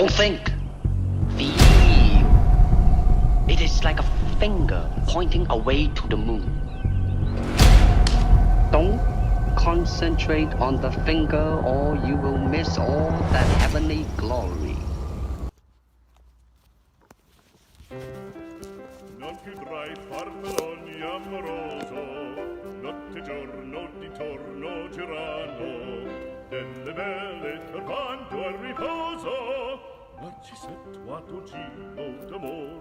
Don't think. Feel. It is like a finger pointing away to the moon. Don't concentrate on the finger or you will miss all that heavenly glory. Non più tra i farfalloni amoroso, notte giorno di torno girano, delle vele turbando al riposo, narcisetto ad un giro d'amor.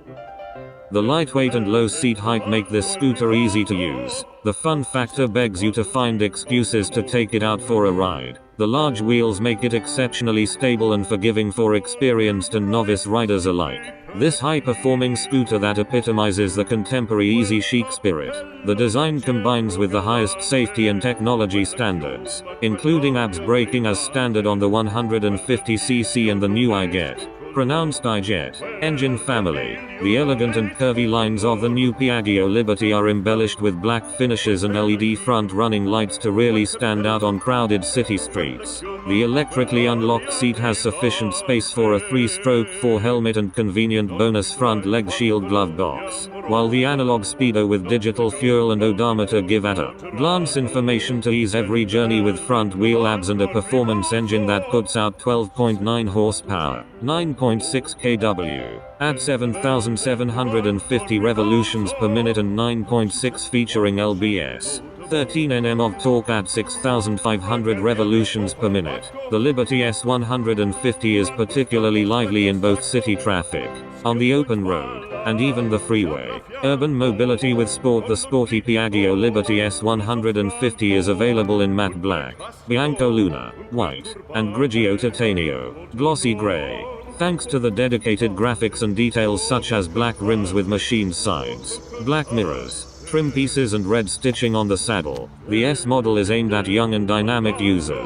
The lightweight and low seat height make this scooter easy to use. The fun factor begs you to find excuses to take it out for a ride. The large wheels make it exceptionally stable and forgiving for experienced and novice riders alike. This high-performing scooter that epitomizes the contemporary easy chic spirit. The design combines with the highest safety and technology standards, including ABS braking as standard on the 150cc and the new I-Jet, pronounced I-Jet, engine family. The elegant and curvy lines of the new Piaggio Liberty are embellished with black finishes and LED front running lights to really stand out on crowded city streets. The electrically unlocked seat has sufficient space for a 3-stroke 4 helmet and convenient bonus front leg shield glove box, while the analog speedo with digital fuel and odometer give at a glance information to ease every journey with front wheel ABS and a performance engine that puts out 12.9 horsepower, 9.6 kW, at 7,750 revolutions per minute and 9.6 featuring lbs. 13 Nm of torque at 6,500 revolutions per minute. The Liberty S150 is particularly lively in both city traffic, on the open road, and even the freeway. Urban mobility with sport. The sporty Piaggio Liberty S150 is available in matte black, Bianco Luna, white, and Grigio Titanium, glossy gray. Thanks to the dedicated graphics and details such as black rims with machined sides, black mirrors, trim pieces and red stitching on the saddle, the S model is aimed at young and dynamic users.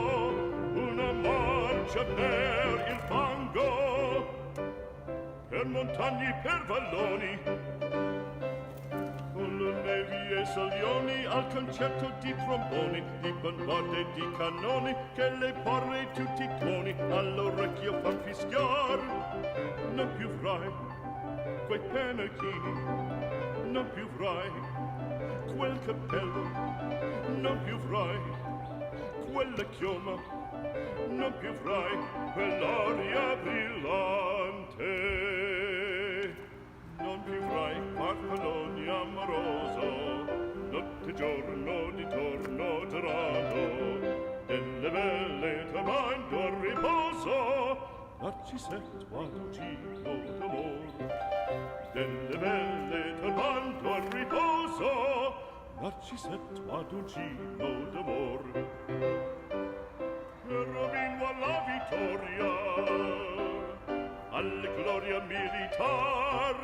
Al concerto di tromboni, di bombarde e di cannoni, che le porre tutti i tuoni all'orecchio fan fischiar. Non più frai quei pennacchini, non più frai quel cappello, non più frai quella chioma, non più frai quell'aria brillante, non più frai farfalloni amoroso. Notte giorno di torno girato, delle belle turbando al riposo, narcisetto ad un giro d'amor. Delle belle turbando al riposo, narcisetto ad un giro d'amor. Cherubino alla vittoria, alla gloria militar,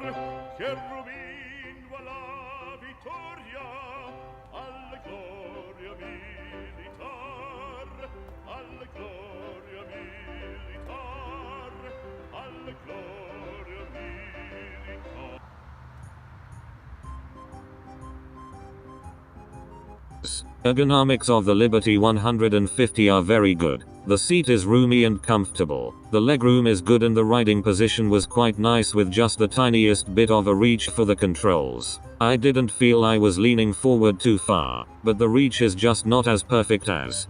cherubino alla vittoria, alla gloria militar, alla gloria militar, alla gloria militar. Ergonomics of the Liberty 150 are very good. The seat is roomy and comfortable. The legroom is good and the riding position was quite nice with just the tiniest bit of a reach for the controls. I didn't feel I was leaning forward too far, but the reach is just not as perfect as,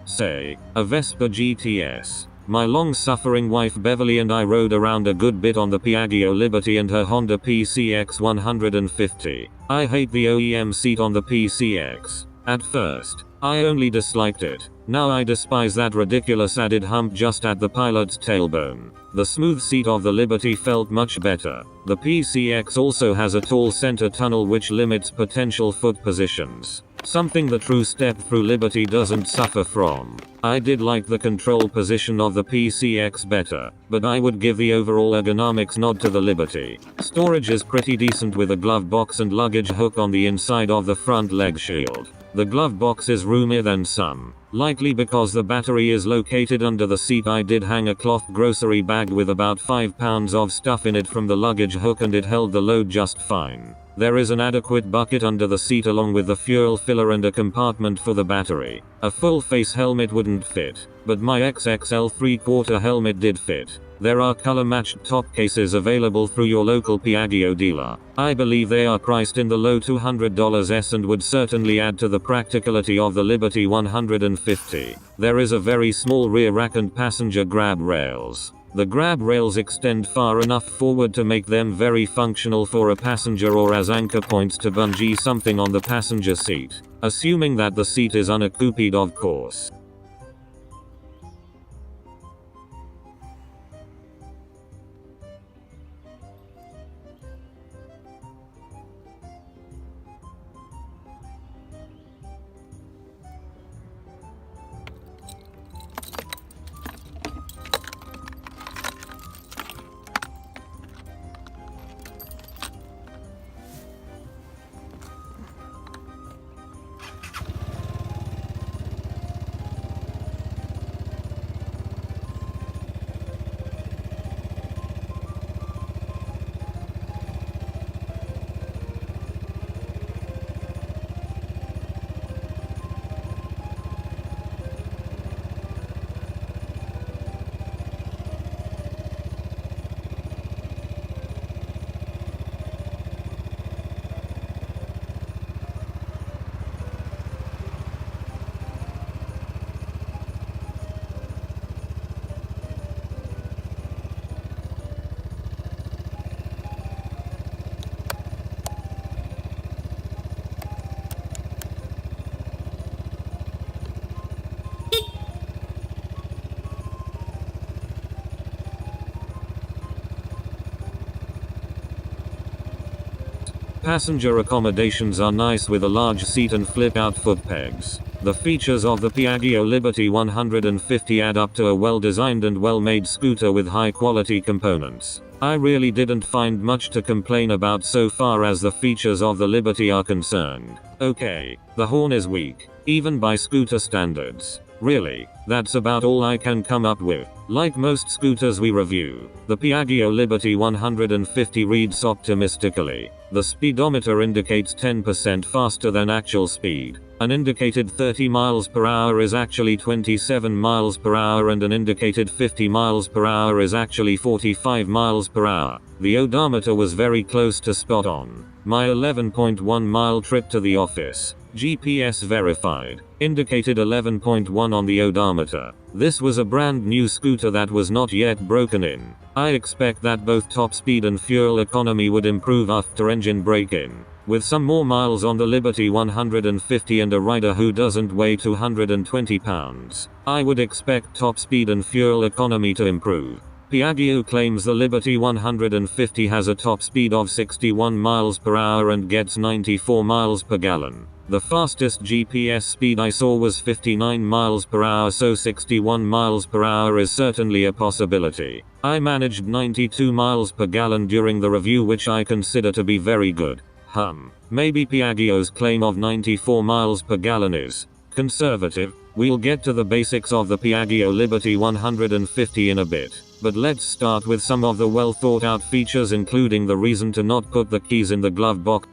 say, a Vespa GTS. My long-suffering wife Beverly and I rode around a good bit on the Piaggio Liberty and her Honda PCX 150. I hate the OEM seat on the PCX. At first, I only disliked it. Now I despise that ridiculous added hump just at the pilot's tailbone. The smooth seat of the Liberty felt much better. The PCX also has a tall center tunnel which limits potential foot positions, something the true step-through Liberty doesn't suffer from. I did like the control position of the PCX better, but I would give the overall ergonomics nod to the Liberty. Storage is pretty decent with a glove box and luggage hook on the inside of the front leg shield. The glove box is roomier than some, likely because the battery is located under the seat. I did hang a cloth grocery bag with about 5 pounds of stuff in it from the luggage hook and it held the load just fine. There is an adequate bucket under the seat along with the fuel filler and a compartment for the battery. A full face helmet wouldn't fit, but my XXL 3/4 helmet did fit. There are color-matched top cases available through your local Piaggio dealer. I believe they are priced in the low $200s and would certainly add to the practicality of the Liberty 150. There is a very small rear rack and passenger grab rails. The grab rails extend far enough forward to make them very functional for a passenger or as anchor points to bungee something on the passenger seat. Assuming that the seat is unoccupied, of course. Passenger accommodations are nice with a large seat and flip-out foot pegs. The features of the Piaggio Liberty 150 add up to a well-designed and well-made scooter with high-quality components. I really didn't find much to complain about so far as the features of the Liberty are concerned. Okay, the horn is weak, even by scooter standards. Really, that's about all I can come up with. Like most scooters we review, the Piaggio Liberty 150 reads optimistically. The speedometer indicates 10% faster than actual speed. An indicated 30 miles per hour is actually 27 miles per hour and an indicated 50 miles per hour is actually 45 miles per hour. The odometer was very close to spot on. My 11.1 mile trip to the office, GPS verified, indicated 11.1 on the odometer. This was a brand new scooter that was not yet broken in. I expect that both top speed and fuel economy would improve after engine break-in. With some more miles on the Liberty 150 and a rider who doesn't weigh 220 pounds, I would expect top speed and fuel economy to improve. Piaggio claims the Liberty 150 has a top speed of 61 miles per hour and gets 94 miles per gallon. The fastest GPS speed I saw was 59 miles per hour, so 61 miles per hour is certainly a possibility. I managed 92 miles per gallon during the review, which I consider to be very good. Maybe Piaggio's claim of 94 miles per gallon is conservative. We'll get to the basics of the Piaggio Liberty 150 in a bit, but let's start with some of the well thought out features, including the reason to not put the keys in the glove box.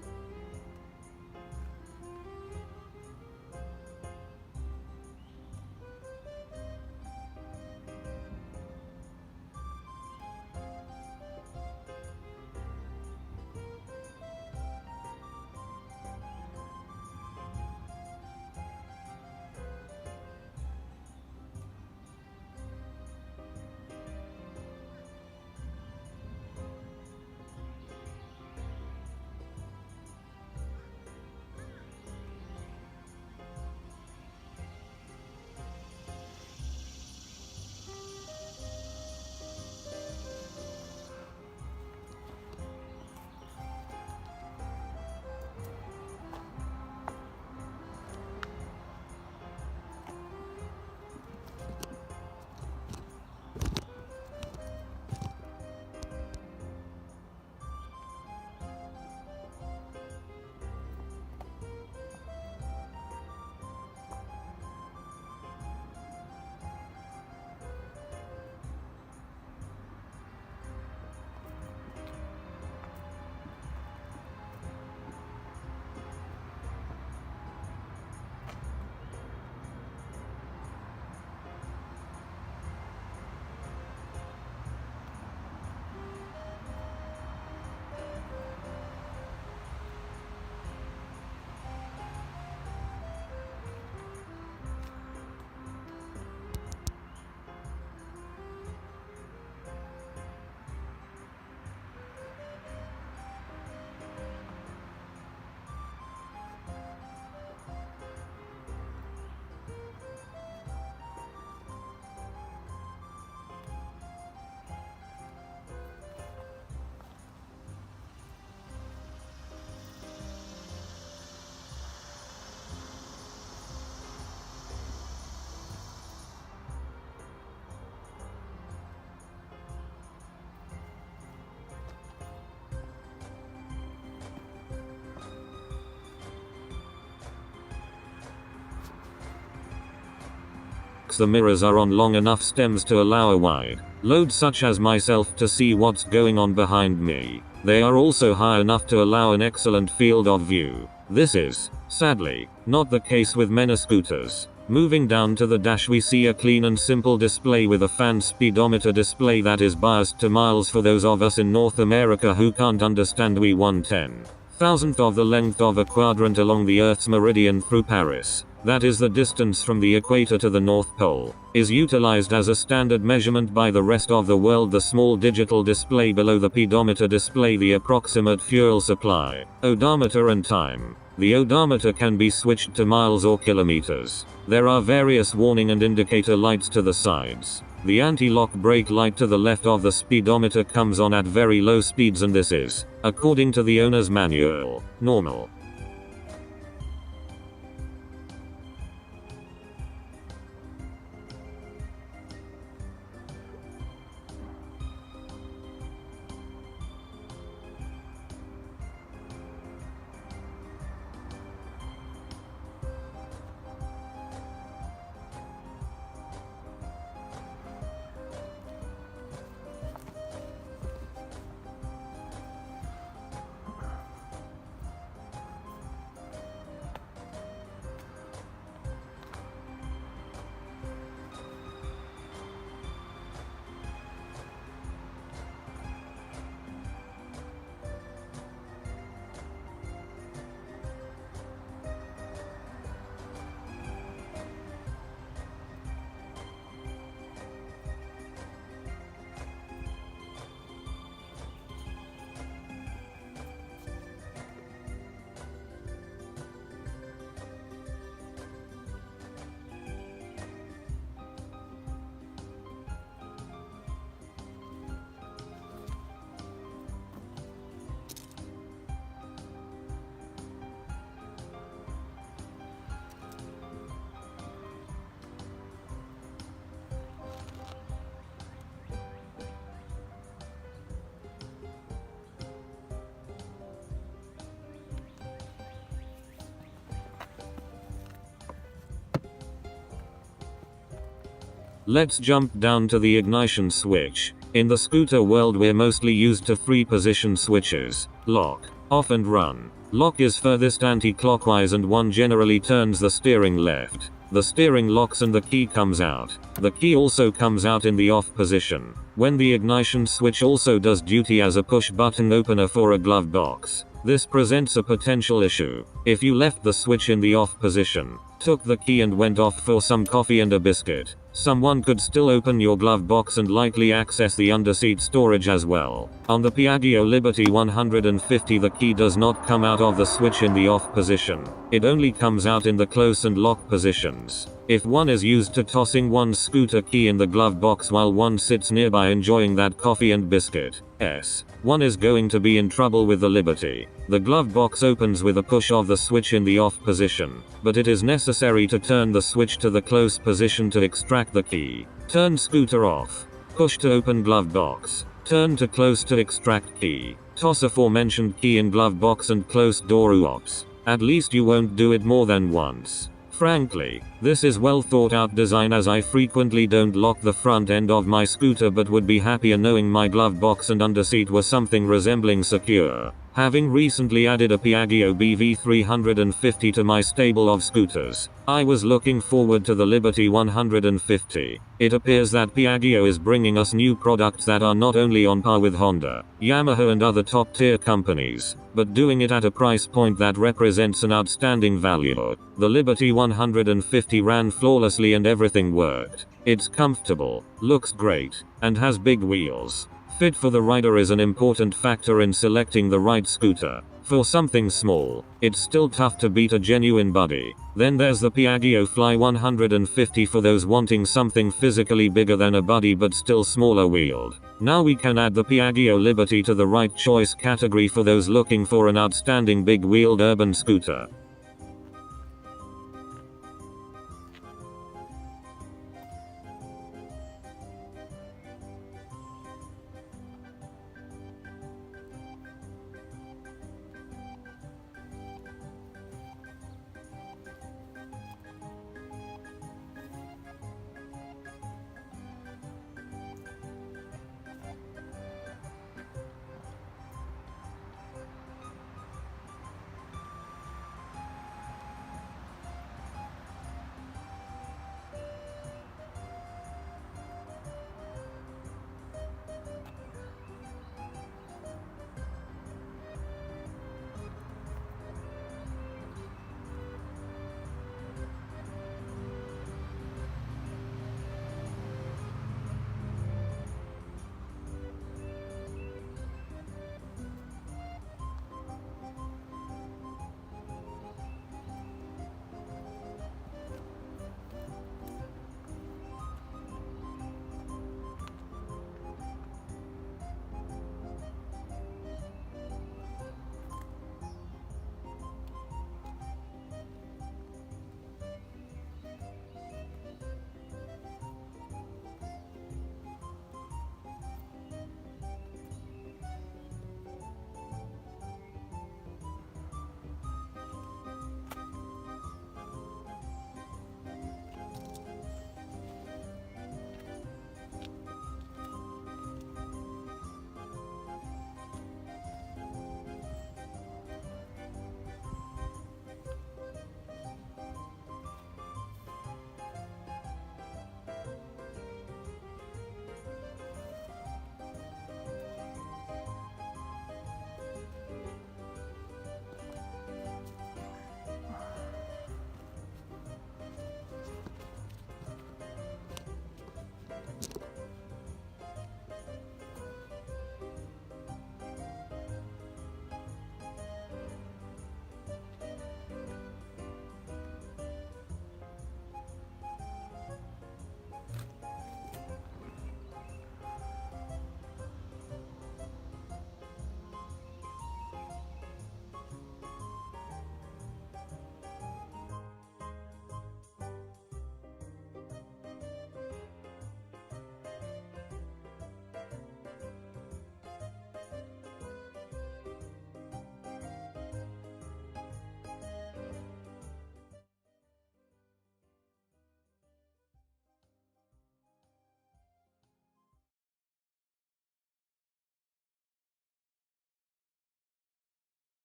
the mirrors are on long enough stems to allow a wide load such as myself to see what's going on behind me. They are also high enough to allow an excellent field of view. This is, sadly, not the case with many scooters. Moving down to the dash, we see a clean and simple display with a fan speedometer display that is biased to miles for those of us in North America who can't understand. We 1/10,000th of the length of a quadrant along the Earth's meridian through Paris. That is the distance from the equator to the North Pole, is utilized as a standard measurement by the rest of the world. The small digital display below the pedometer display the approximate fuel supply, odometer and time. The odometer can be switched to miles or kilometers. There are various warning and indicator lights to the sides. The anti-lock brake light to the left of the speedometer comes on at very low speeds, and this is, according to the owner's manual, normal. Let's jump down to the ignition switch. In the scooter world we're mostly used to 3 position switches: lock, off and run. Lock is furthest anti-clockwise and one generally turns the steering left. The steering locks and the key comes out. The key also comes out in the off position, when the ignition switch also does duty as a push button opener for a glove box. This presents a potential issue. If you left the switch in the off position, took the key and went off for some coffee and a biscuit, someone could still open your glove box and likely access the underseat storage as well. On the Piaggio Liberty 150 the key does not come out of the switch in the off position. It only comes out in the close and lock positions. If one is used to tossing one's scooter key in the glove box while one sits nearby enjoying that coffee and biscuit, one is going to be in trouble with the Liberty. The glove box opens with a push of the switch in the off position, but it is necessary to turn the switch to the close position to extract the key. Turn scooter off. Push to open glove box. Turn to close to extract key. Toss aforementioned key in glove box and close door. Oops. At least you won't do it more than once. Frankly, this is well thought out design, as I frequently don't lock the front end of my scooter but would be happier knowing my glove box and underseat were something resembling secure. Having recently added a Piaggio BV350 to my stable of scooters, I was looking forward to the Liberty 150. It appears that Piaggio is bringing us new products that are not only on par with Honda, Yamaha and other top tier companies, but doing it at a price point that represents an outstanding value. The Liberty 150 ran flawlessly and everything worked. It's comfortable, looks great, and has big wheels. Fit for the rider is an important factor in selecting the right scooter. For something small, it's still tough to beat a genuine buddy. Then there's the Piaggio Fly 150 for those wanting something physically bigger than a buddy but still smaller wheeled. Now we can add the Piaggio Liberty to the right choice category for those looking for an outstanding big wheeled urban scooter.